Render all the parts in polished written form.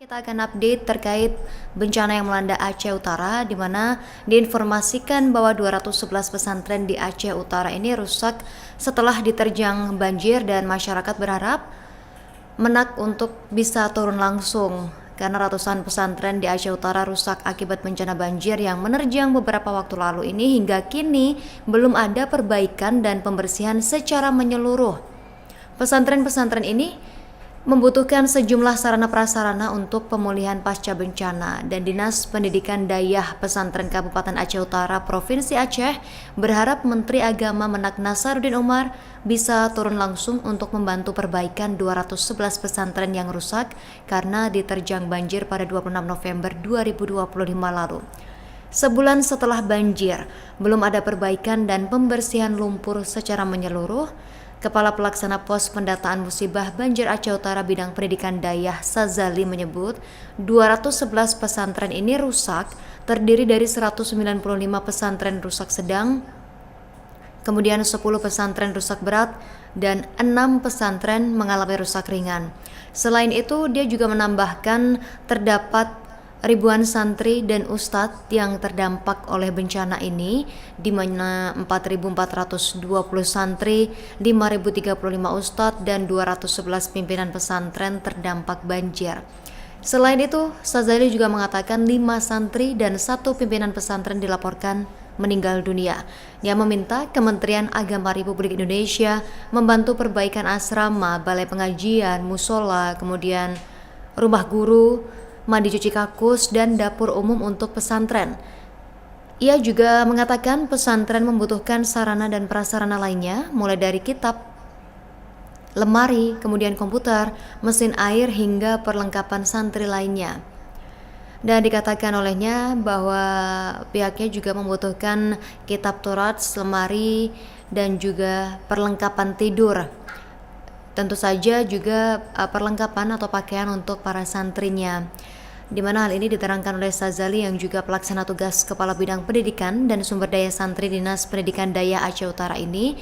Kita akan update terkait bencana yang melanda Aceh Utara, di mana diinformasikan bahwa 211 pesantren di Aceh Utara ini rusak setelah diterjang banjir dan masyarakat berharap menak untuk bisa turun langsung karena ratusan pesantren di Aceh Utara rusak akibat bencana banjir yang menerjang beberapa waktu lalu ini. Hingga kini belum ada perbaikan dan pembersihan secara menyeluruh. Pesantren-pesantren ini membutuhkan sejumlah sarana prasarana untuk pemulihan pasca bencana, dan Dinas Pendidikan Dayah Pesantren Kabupaten Aceh Utara Provinsi Aceh berharap Menteri Agama Menak Nasaruddin Umar bisa turun langsung untuk membantu perbaikan 211 pesantren yang rusak karena diterjang banjir pada 26 November 2025 lalu. Sebulan setelah banjir, belum ada perbaikan dan pembersihan lumpur secara menyeluruh. Kepala Pelaksana Pos Pendataan Musibah Banjir Aceh Utara Bidang Pendidikan Dayah Sazali menyebut 211 pesantren ini rusak, terdiri dari 195 pesantren rusak sedang, kemudian 10 pesantren rusak berat, dan 6 pesantren mengalami rusak ringan. Selain itu, dia juga menambahkan terdapat ribuan santri dan ustadz yang terdampak oleh bencana ini, di mana 4.420 santri, 5.035 ustadz, dan 211 pimpinan pesantren terdampak banjir. Selain itu, Sazali juga mengatakan 5 santri dan 1 pimpinan pesantren dilaporkan meninggal dunia. Dia meminta Kementerian Agama Republik Indonesia membantu perbaikan asrama, balai pengajian, musola, kemudian rumah guru, mandi cuci kakus, dan dapur umum untuk pesantren. Ia juga mengatakan pesantren membutuhkan sarana dan prasarana lainnya, mulai dari kitab, lemari, kemudian komputer, mesin air, hingga perlengkapan santri lainnya. Dan dikatakan olehnya bahwa pihaknya juga membutuhkan kitab Taurat, lemari, dan juga perlengkapan tidur. Tentu saja juga perlengkapan atau pakaian untuk para santrinya, di mana hal ini diterangkan oleh Sazali yang juga pelaksana tugas Kepala Bidang Pendidikan dan Sumber Daya Santri Dinas Pendidikan Dayah Aceh Utara ini,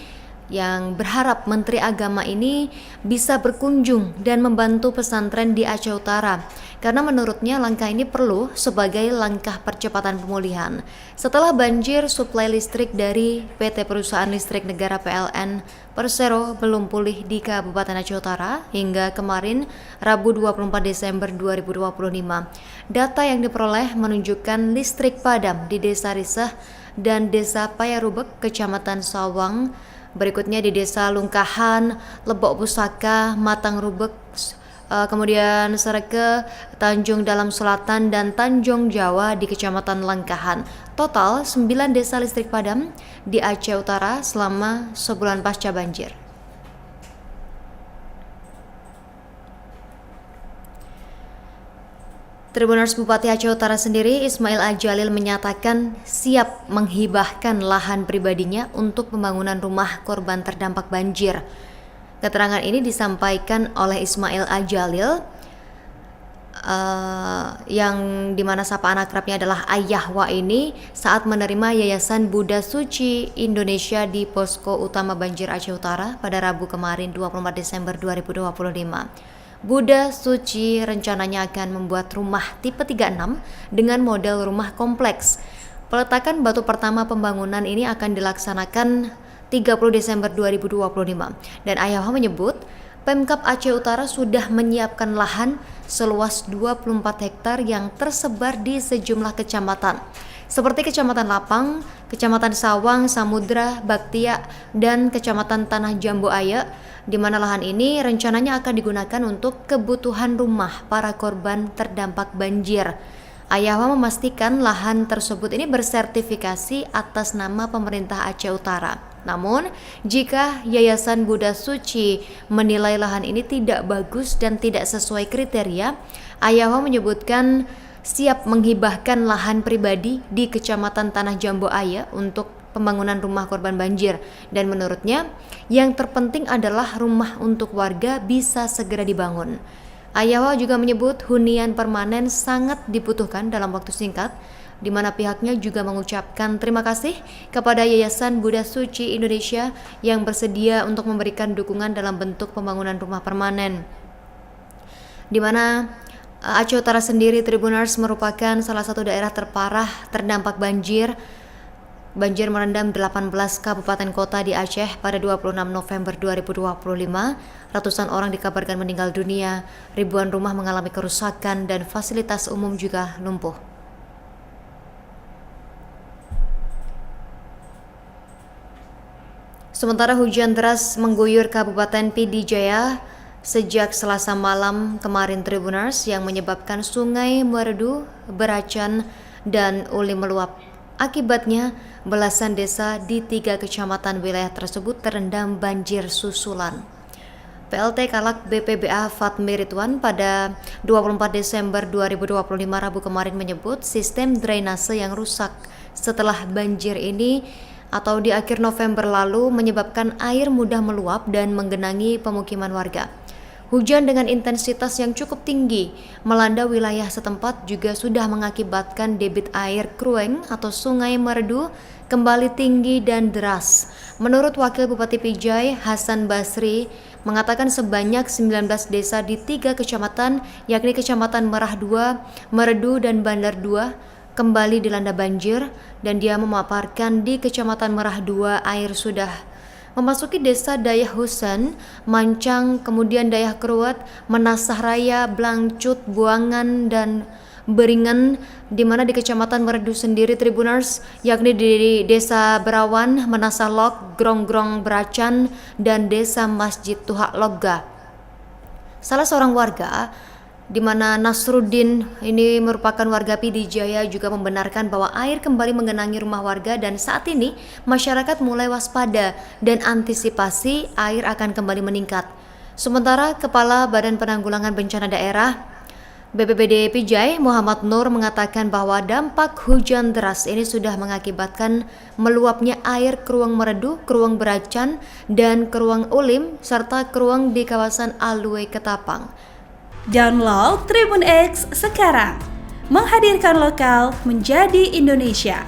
yang berharap Menteri Agama ini bisa berkunjung dan membantu pesantren di Aceh Utara, karena menurutnya langkah ini perlu sebagai langkah percepatan pemulihan. Setelah banjir, suplai listrik dari PT Perusahaan Listrik Negara PLN Persero belum pulih di Kabupaten Aceh Utara hingga kemarin Rabu 24 Desember 2025. Data yang diperoleh menunjukkan listrik padam di Desa Risah dan Desa Payarubek, Kecamatan Sawang. Berikutnya di Desa Lungkahan, Lebok Pusaka, Matang Rubek, kemudian Sereke, Tanjung Dalam Selatan, dan Tanjung Jawa di Kecamatan Langkahan. Total 9 desa listrik padam di Aceh Utara selama sebulan pasca banjir. Tribuners Bupati Aceh Utara sendiri, Ismail Ajalil, menyatakan siap menghibahkan lahan pribadinya untuk pembangunan rumah korban terdampak banjir. Keterangan ini disampaikan oleh Ismail Ajalil, yang dimana sapaan akrabnya adalah Ayahwa ini, saat menerima Yayasan Buddha Suci Indonesia di Posko Utama Banjir Aceh Utara pada Rabu kemarin 24 Desember 2025. Buddha Suci rencananya akan membuat rumah tipe 36 dengan model rumah kompleks. Peletakan batu pertama pembangunan ini akan dilaksanakan 30 Desember 2025. Dan Ayahwa menyebut Pemkab Aceh Utara sudah menyiapkan lahan seluas 24 hektar yang tersebar di sejumlah kecamatan, seperti Kecamatan Lapang, Kecamatan Sawang, Samudra, Baktia, dan Kecamatan Tanah Jambu Aya, di mana lahan ini rencananya akan digunakan untuk kebutuhan rumah para korban terdampak banjir. Ayahwa memastikan lahan tersebut ini bersertifikasi atas nama pemerintah Aceh Utara. Namun, jika Yayasan Buddha Suci menilai lahan ini tidak bagus dan tidak sesuai kriteria, Ayahwa menyebutkan siap menghibahkan lahan pribadi di Kecamatan Tanah Jambu Aya untuk pembangunan rumah korban banjir. Dan menurutnya, yang terpenting adalah rumah untuk warga bisa segera dibangun. Ayahwa juga menyebut hunian permanen sangat dibutuhkan dalam waktu singkat, di mana pihaknya juga mengucapkan terima kasih kepada Yayasan Buddha Suci Indonesia yang bersedia untuk memberikan dukungan dalam bentuk pembangunan rumah permanen, di mana Aceh Utara sendiri, Tribuners, merupakan salah satu daerah terparah terdampak banjir. Banjir merendam 18 kabupaten kota di Aceh pada 26 November 2025. Ratusan orang dikabarkan meninggal dunia, ribuan rumah mengalami kerusakan, dan fasilitas umum juga lumpuh. Sementara hujan deras mengguyur Kabupaten PD Jaya sejak Selasa malam kemarin, Tribuners, yang menyebabkan Sungai Meredu, Beracan, dan Uli meluap. Akibatnya, belasan desa di 3 kecamatan wilayah tersebut terendam banjir susulan. PLT Kalak BPBA Fatmi Ridwan pada 24 Desember 2025 Rabu kemarin menyebut sistem drainase yang rusak setelah banjir ini atau di akhir November lalu menyebabkan air mudah meluap dan menggenangi pemukiman warga. Hujan dengan intensitas yang cukup tinggi melanda wilayah setempat juga sudah mengakibatkan debit air Krueng atau Sungai Meredu kembali tinggi dan deras. Menurut Wakil Bupati Pijai, Hasan Basri, mengatakan sebanyak 19 desa di 3 kecamatan, yakni Kecamatan Merah 2, Meredu, dan Bandar 2, kembali dilanda banjir, dan dia memaparkan di Kecamatan Merah 2 air sudah memasuki desa Dayah Husen, Mancang, kemudian Dayah Keruat, Menasah Raya, Blangcut, Buangan, dan Beringan, di mana di Kecamatan Meredu sendiri, Tribuners, yakni di Desa Berawan, Menasah Lok, Grong-Grong Beracan, dan Desa Masjid Tuhak Logga. Salah seorang warga di mana Nasruddin ini merupakan warga PD Jaya juga membenarkan bahwa air kembali menggenangi rumah warga dan saat ini masyarakat mulai waspada dan antisipasi air akan kembali meningkat. Sementara Kepala Badan Penanggulangan Bencana Daerah BPBD Pijai Muhammad Nur mengatakan bahwa dampak hujan deras ini sudah mengakibatkan meluapnya air Krueng Meredu, Krueng Beracan, dan Krueng Ulim serta Krueng di kawasan Alue Ketapang. Download Tribun X sekarang, menghadirkan lokal menjadi Indonesia.